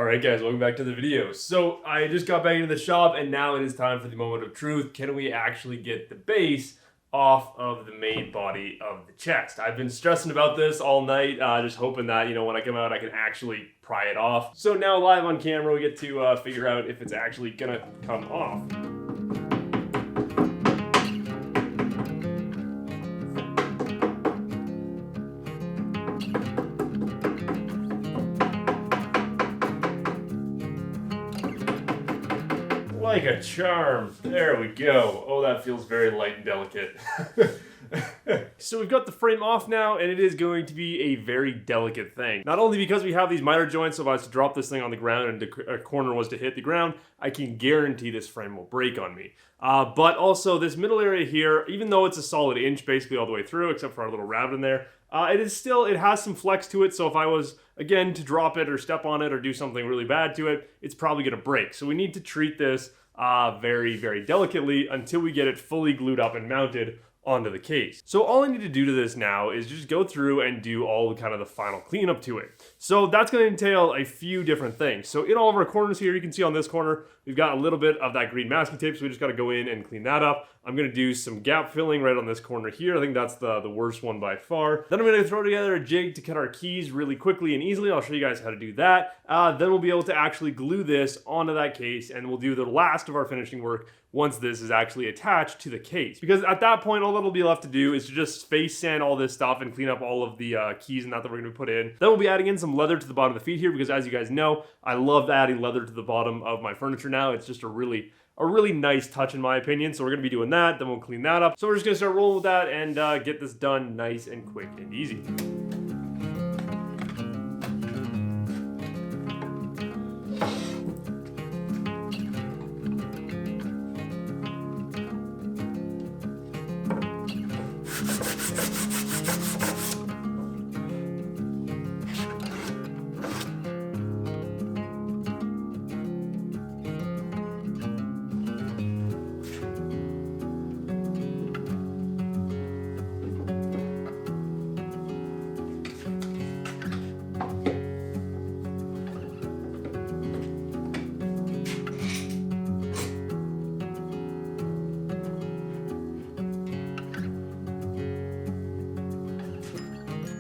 Alright guys, welcome back to the video. So I just got back into the shop and now it is time for the moment of truth. Can we actually get the base off of the main body of the chest? I've been stressing about this all night, just hoping that, you know, when I come out I can actually pry it off. So now live on camera we get to figure out if it's actually gonna come off. Like a charm. There we go. Oh, that feels very light and delicate. So we've got the frame off now, and it is going to be a very delicate thing. Not only because we have these miter joints, so if I was to drop this thing on the ground and a corner was to hit the ground, I can guarantee this frame will break on me. But also this middle area here, even though it's a solid inch basically all the way through, except for our little rabbit in there, it has some flex to it, so if I was, again, to drop it or step on it or do something really bad to it, it's probably gonna break. So we need to treat this very, very delicately until we get it fully glued up and mounted onto the case. So all I need to do to this now is just go through and do all kind of the final cleanup to it. So that's going to entail a few different things. So in all of our corners here, you can see on this corner, we've got a little bit of that green masking tape, so we just got to go in and clean that up. I'm going to do some gap filling right on this corner here. I think that's the worst one by far. Then I'm going to throw together a jig to cut our keys really quickly and easily. I'll show you guys how to do that. Then we'll be able to actually glue this onto that case, and we'll do the last of our finishing work once this is actually attached to the case. Because at that point, all that'll be left to do is to just face sand all this stuff and clean up all of the keys and that we're gonna put in. Then we'll be adding in some leather to the bottom of the feet here, because as you guys know, I love adding leather to the bottom of my furniture now. It's just a really nice touch in my opinion. So we're gonna be doing that, then we'll clean that up. So we're just gonna start rolling with that and get this done nice and quick and easy.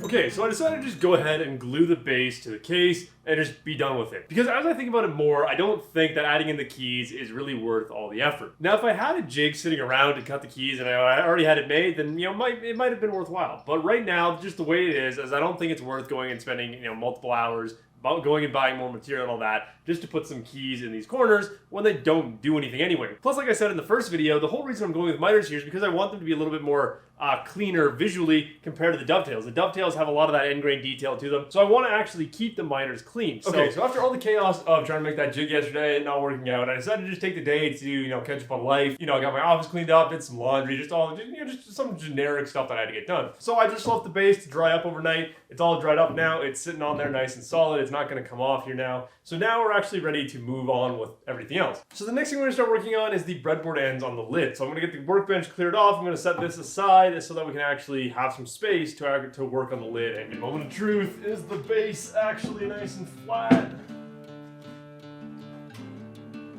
Okay, so I decided to just go ahead and glue the base to the case and just be done with it. Because as I think about it more, I don't think that adding in the keys is really worth all the effort. Now, if I had a jig sitting around to cut the keys and I already had it made, then it might have been worthwhile. But right now, just the way it is I don't think it's worth going and spending multiple hours going and buying more material and all that just to put some keys in these corners when they don't do anything anyway. Plus, like I said in the first video, the whole reason I'm going with miters here is because I want them to be a little bit more cleaner visually compared to the dovetails. The dovetails have a lot of that end grain detail to them, so I want to actually keep the miters clean. Okay, so after all the chaos of trying to make that jig yesterday and not working out, I decided to just take the day to catch up on life. I got my office cleaned up, did some laundry, just some generic stuff that I had to get done. So I just left the base to dry up overnight. It's all dried up now. It's sitting on there nice and solid. It's not going to come off here now. So now we're actually ready to move on with everything else. So the next thing we're going to start working on is the breadboard ends on the lid. So I'm going to get the workbench cleared off. I'm going to set this aside so that we can actually have some space to work on the lid. And the moment of truth, is the base actually nice and flat?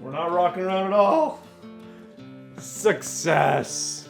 We're not rocking around at all. Success.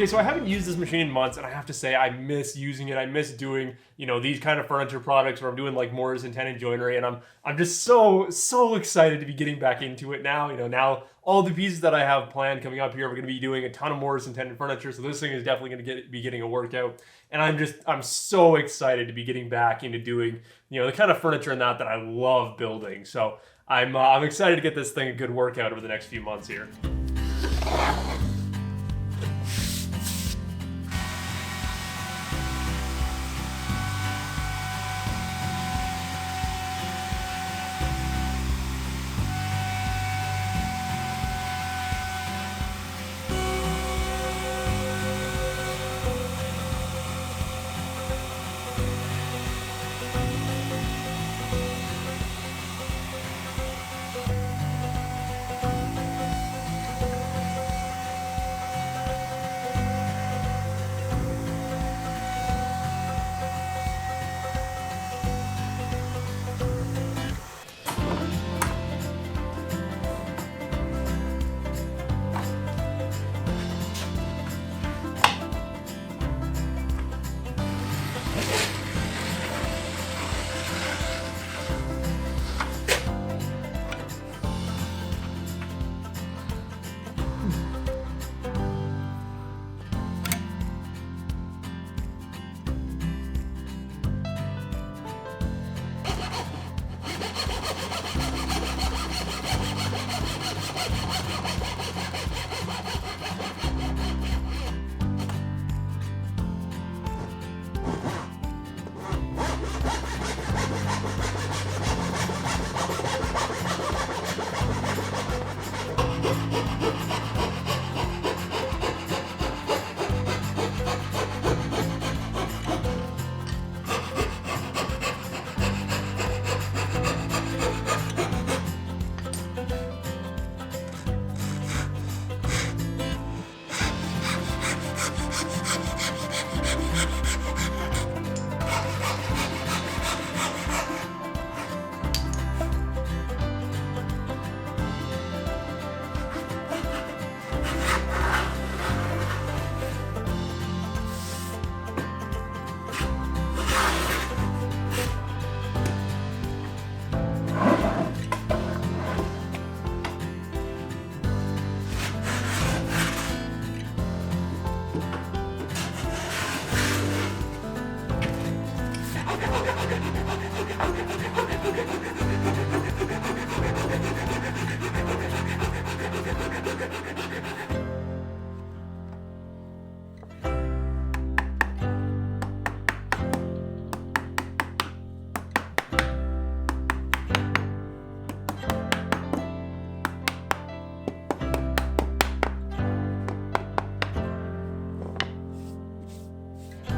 Okay, so I haven't used this machine in months, and I have to say I miss using it. I miss doing, you know, these kind of furniture products where I'm doing like mortise and tenon joinery, and I'm just so excited to be getting back into it now. You know, now all the pieces that I have planned coming up here, we're going to be doing a ton of mortise and tenon furniture, so this thing is definitely going to be getting a workout, and I'm so excited to be getting back into doing, you know, the kind of furniture and that I love building. So I'm excited to get this thing a good workout over the next few months here.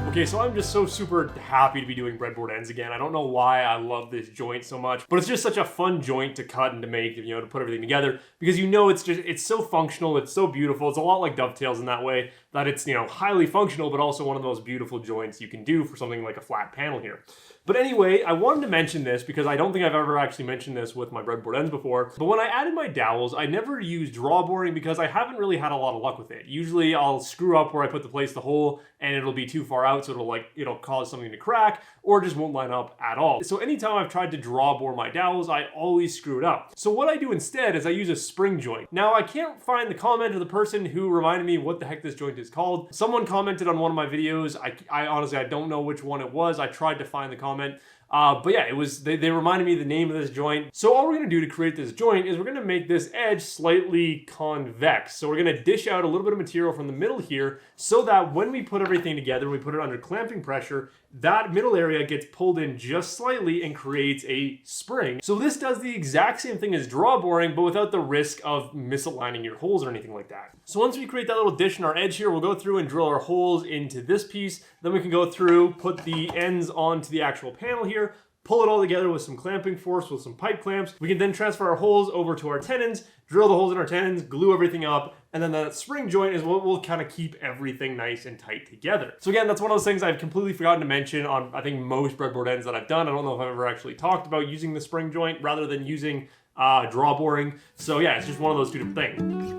Okay, so I'm just so super happy to be doing breadboard ends again. I don't know why I love this joint so much, but it's just such a fun joint to cut and to make, you know, to put everything together, because you know it's so functional, it's so beautiful. It's a lot like dovetails in that way, that it's, you know, highly functional, but also one of the most beautiful joints you can do for something like a flat panel here. But anyway, I wanted to mention this because I don't think I've ever actually mentioned this with my breadboard ends before. But when I added my dowels, I never used draw boring because I haven't really had a lot of luck with it. Usually I'll screw up where I place the hole and it'll be too far out, so it'll cause something to crack or just won't line up at all. So anytime I've tried to draw bore my dowels, I always screw it up. So what I do instead is I use a spring joint. Now I can't find the comment of the person who reminded me what the heck this joint is called. Someone commented on one of my videos. I honestly, I don't know which one it was. I tried to find the comment. But yeah, they reminded me of the name of this joint. So all we're gonna do to create this joint is we're gonna make this edge slightly convex. So we're gonna dish out a little bit of material from the middle here so that when we put everything together, we put it under clamping pressure, that middle area gets pulled in just slightly and creates a spring. So this does the exact same thing as draw boring, but without the risk of misaligning your holes or anything like that. So once we create that little dish in our edge here, we'll go through and drill our holes into this piece. Then we can go through, put the ends onto the actual panel here, pull it all together with some clamping force, with some pipe clamps. We can then transfer our holes over to our tenons, drill the holes in our tenons, glue everything up, and then that spring joint is what will kind of keep everything nice and tight together. So again, that's one of those things I've completely forgotten to mention on, I think, most breadboard ends that I've done. I don't know if I've ever actually talked about using the spring joint rather than using draw boring. So yeah, it's just one of those two different things.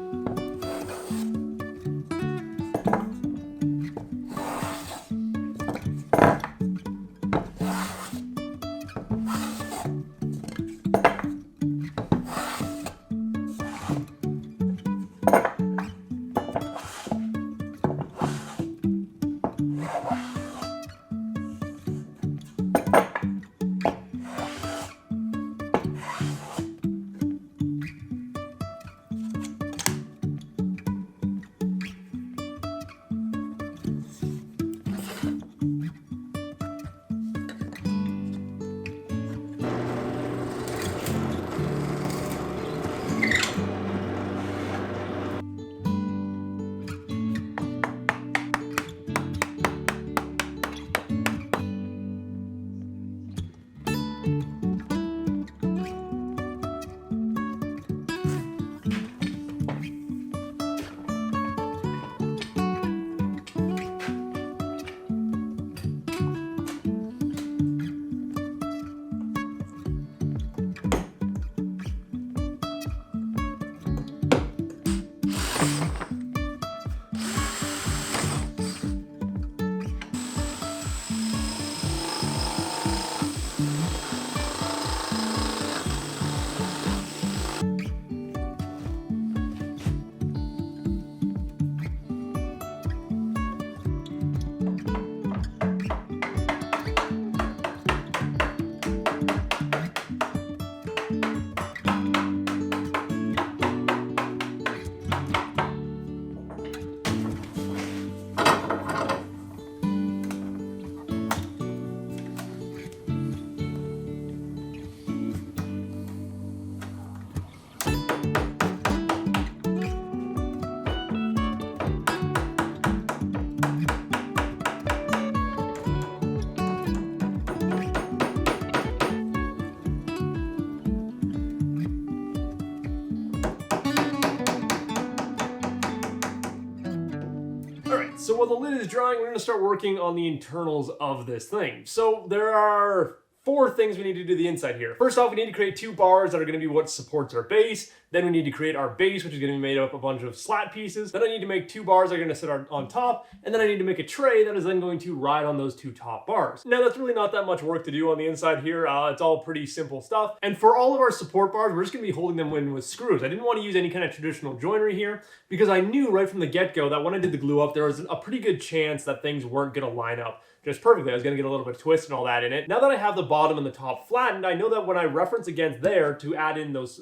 So while the lid is drying, we're going to start working on the internals of this thing. So there are 4 things we need to do to the inside here. First off, we need to create 2 bars that are going to be what supports our base. Then we need to create our base, which is going to be made up of a bunch of slat pieces. Then I need to make 2 bars that are going to sit on top. And then I need to make a tray that is then going to ride on those 2 top bars. Now that's really not that much work to do on the inside here. It's all pretty simple stuff. And for all of our support bars, we're just going to be holding them in with screws. I didn't want to use any kind of traditional joinery here because I knew right from the get-go that when I did the glue up, there was a pretty good chance that things weren't going to line up just perfectly. I was going to get a little bit of twist and all that in it. Now that I have the bottom and the top flattened, I know that when I reference against there to add in those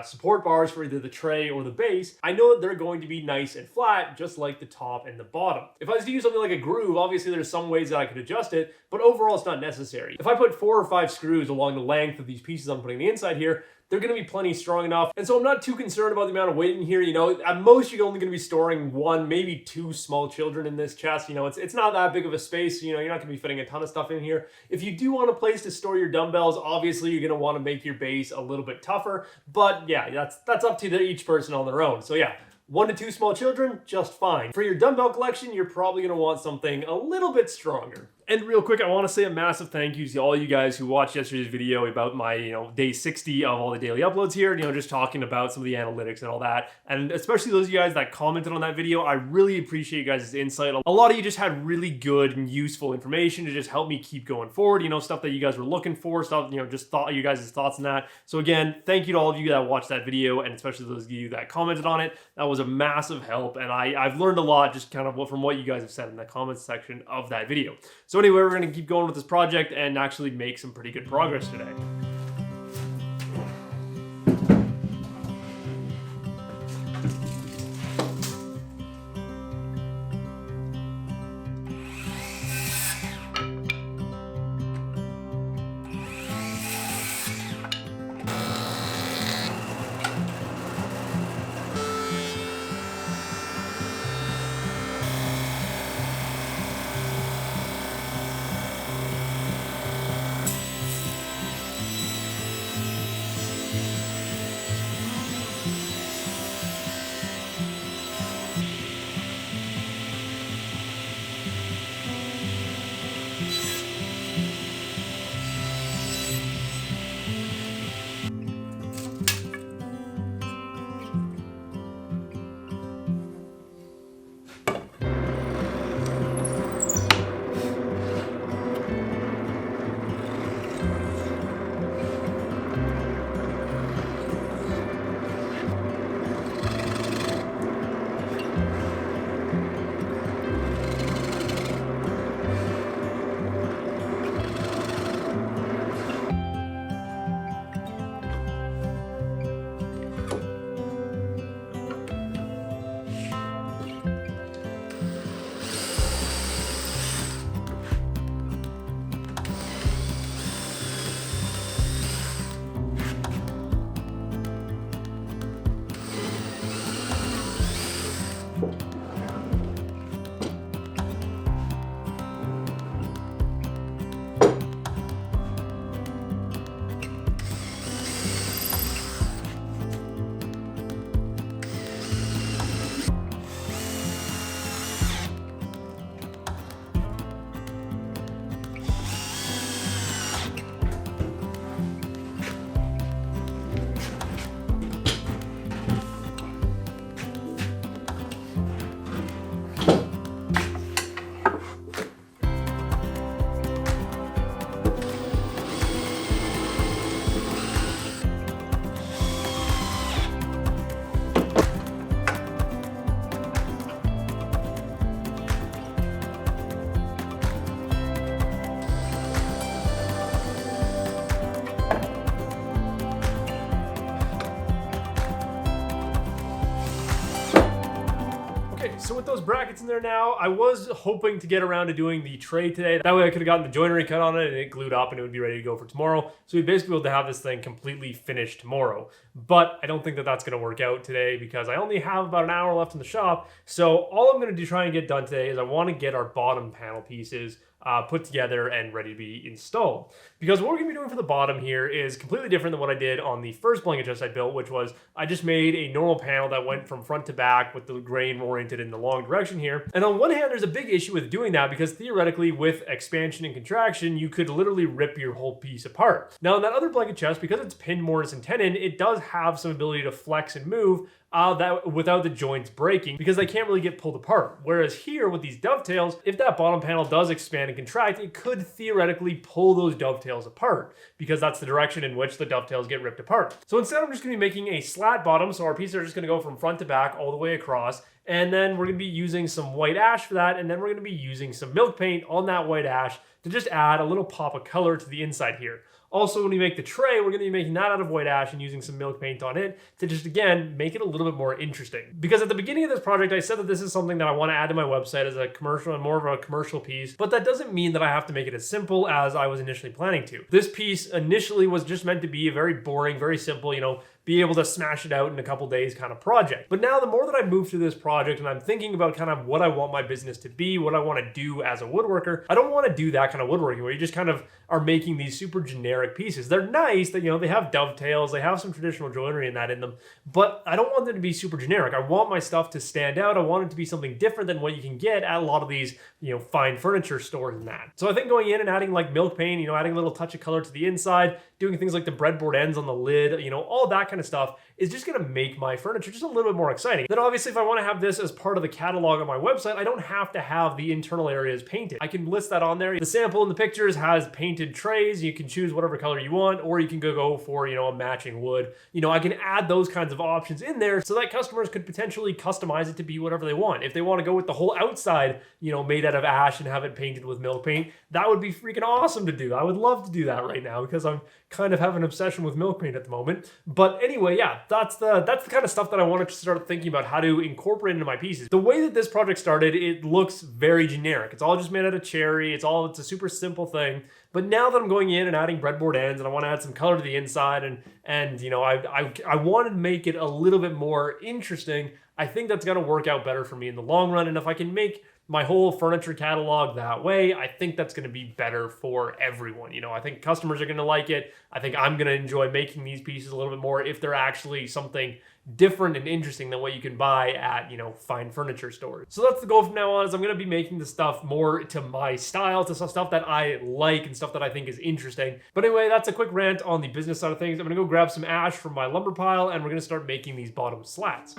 support bars for either the tray or the base, I know that they're going to be nice and flat, just like the top and the bottom. If I was to use something like a groove, obviously there's some ways that I could adjust it, but overall it's not necessary. If I put 4 or 5 screws along the length of these pieces I'm putting the inside here, they're going to be plenty strong enough. And so I'm not too concerned about the amount of weight in here. You know, at most you're only going to be storing 1, maybe 2 small children in this chest. You know, it's not that big of a space. You know, you're not going to be fitting a ton of stuff in here. If you do want a place to store your dumbbells, obviously you're going to want to make your base a little bit tougher. But yeah, that's up to each person on their own. So yeah, 1 to 2 small children, just fine. For your dumbbell collection, you're probably going to want something a little bit stronger. And real quick, I want to say a massive thank you to all you guys who watched yesterday's video about my, day 60 of all the daily uploads here, just talking about some of the analytics and all that. And especially those of you guys that commented on that video, I really appreciate you guys' insight. A lot of you just had really good and useful information to just help me keep going forward, stuff that you guys were looking for, stuff, just you guys' thoughts on that. So again, thank you to all of you that watched that video, and especially those of you that commented on it. That was a massive help, and I've learned a lot just kind of from what you guys have said in the comments section of that video. So anyway, we're going to keep going with this project and actually make some pretty good progress today. So with those brackets in there now, I was hoping to get around to doing the tray today. That way I could have gotten the joinery cut on it and it glued up and it would be ready to go for tomorrow. So we'd basically be able to have this thing completely finished tomorrow. But I don't think that that's going to work out today because I only have about an hour left in the shop. So all I'm going to try and get done today is I want to get our bottom panel pieces put together and ready to be installed. Because what we're going to be doing for the bottom here is completely different than what I did on the first blanket chest I built, which was I just made a normal panel that went from front to back with the grain oriented in the long direction here. And on one hand, there's a big issue with doing that because theoretically with expansion and contraction, you could literally rip your whole piece apart. Now in that other blanket chest, because it's pinned mortise and tenon, it does have some ability to flex and move that without the joints breaking because they can't really get pulled apart. Whereas here with these dovetails, if that bottom panel does expand and contract, it could theoretically pull those dovetails apart because that's the direction in which the dovetails get ripped apart. So instead I'm just going to be making a slat bottom, so our pieces are just going to go from front to back all the way across, and then we're going to be using some white ash for that, and then we're going to be using some milk paint on that white ash to just add a little pop of color to the inside here. Also, when we make the tray, we're going to be making that out of white ash and using some milk paint on it to just, again, make it a little bit more interesting. Because at the beginning of this project, I said that this is something that I want to add to my website as a commercial and more of a commercial piece, but that doesn't mean that I have to make it as simple as I was initially planning to. This piece initially was just meant to be a very boring, very simple, be able to smash it out in a couple days kind of project. But now the more that I move through this project and I'm thinking about kind of what I want my business to be, what I want to do as a woodworker, I don't want to do that kind of woodworking where you just kind of are making these super generic pieces. They're nice that, they have dovetails, they have some traditional joinery and that in them, but I don't want them to be super generic. I want my stuff to stand out. I want it to be something different than what you can get at a lot of these, fine furniture stores and that. So I think going in and adding like milk paint, adding a little touch of color to the inside, doing things like the breadboard ends on the lid, all that kind of stuff is just going to make my furniture just a little bit more exciting. Then obviously if I want to have this as part of the catalog on my website, I don't have to have the internal areas painted. I can list that on there. The sample in the pictures has painted trays. You can choose whatever color you want, or you can go for, a matching wood. I can add those kinds of options in there so that customers could potentially customize it to be whatever they want. If they want to go with the whole outside, made out of ash and have it painted with milk paint, that would be freaking awesome to do. I would love to do that right now because I'm kind of have an obsession with milk paint at the moment. But anyway, yeah, that's the kind of stuff that I wanted to start thinking about how to incorporate into my pieces. The way that this project started, it looks very generic. It's all just made out of cherry. It's a super simple thing. But now that I'm going in and adding breadboard ends and I want to add some color to the inside and I want to make it a little bit more interesting, I think that's going to work out better for me in the long run. And if I can make my whole furniture catalog that way, I think that's going to be better for everyone. I think customers are going to like it. I think I'm going to enjoy making these pieces a little bit more if they're actually something different and interesting than what you can buy at, fine furniture stores. So that's the goal from now on, is I'm going to be making the stuff more to my style, to some stuff that I like and stuff that I think is interesting. But anyway, that's a quick rant on the business side of things. I'm going to go grab some ash from my lumber pile and we're going to start making these bottom slats.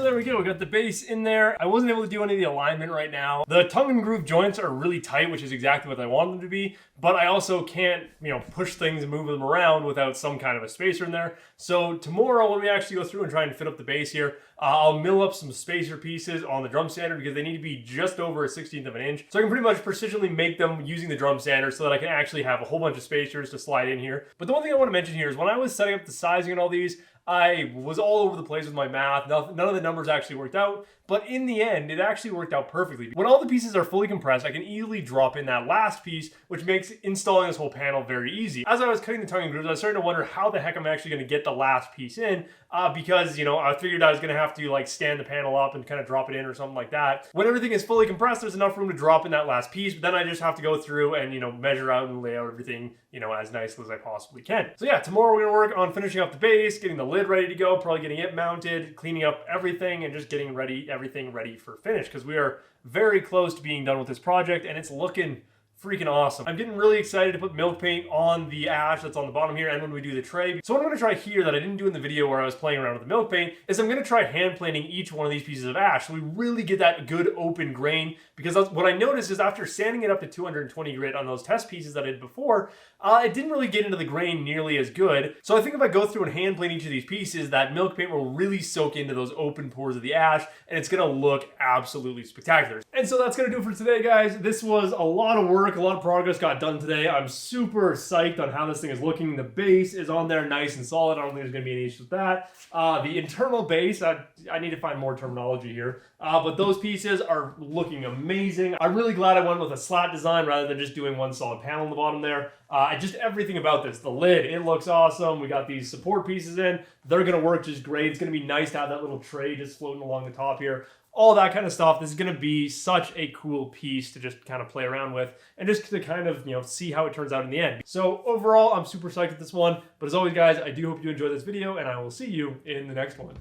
there we go, we got the base in there. I wasn't able to do any of the alignment right now. The tongue and groove joints are really tight, which is exactly what I want them to be, but I also can't, push things and move them around without some kind of a spacer in there. So tomorrow when we actually go through and try and fit up the base here, I'll mill up some spacer pieces on the drum sander because they need to be just over a 16th of an inch. So I can pretty much precisionally make them using the drum sander so that I can actually have a whole bunch of spacers to slide in here. But the one thing I want to mention here is when I was setting up the sizing and all these, I was all over the place with my math. None of the numbers actually worked out, but in the end, it actually worked out perfectly. When all the pieces are fully compressed, I can easily drop in that last piece, which makes installing this whole panel very easy. As I was cutting the tongue and grooves, I was starting to wonder how the heck I'm actually going to get the last piece in, because, I figured I was going to have to stand the panel up and kind of drop it in or something like that. When everything is fully compressed, there's enough room to drop in that last piece, but then I just have to go through and, measure out and lay out everything, as nicely as I possibly can. So yeah, tomorrow we're going to work on finishing up the base, getting the lid ready to go, probably getting it mounted, cleaning up everything, and just getting everything ready for finish, because we are very close to being done with this project, and it's looking freaking awesome. I'm getting really excited to put milk paint on the ash that's on the bottom here and when we do the tray. So what I'm going to try here that I didn't do in the video where I was playing around with the milk paint is I'm going to try hand planing each one of these pieces of ash so we really get that good open grain, because what I noticed is after sanding it up to 220 grit on those test pieces that I did before, it didn't really get into the grain nearly as good. So I think if I go through and hand plane each of these pieces, that milk paint will really soak into those open pores of the ash and it's going to look absolutely spectacular. And so that's going to do it for today, guys. This was a lot of work, a lot of progress got done today. I'm super psyched on how this thing is looking. The base is on there nice and solid. I don't think there's going to be any issues with that. The internal base, I need to find more terminology here, but those pieces are looking amazing. I'm really glad I went with a slat design rather than just doing one solid panel on the bottom there. Just everything about this. The lid, it looks awesome. We got these support pieces in. They're going to work just great. It's going to be nice to have that little tray just floating along the top here. All that kind of stuff. This is going to be such a cool piece to just kind of play around with and just to kind of, see how it turns out in the end. So overall, I'm super psyched with this one. But as always, guys, I do hope you enjoyed this video and I will see you in the next one.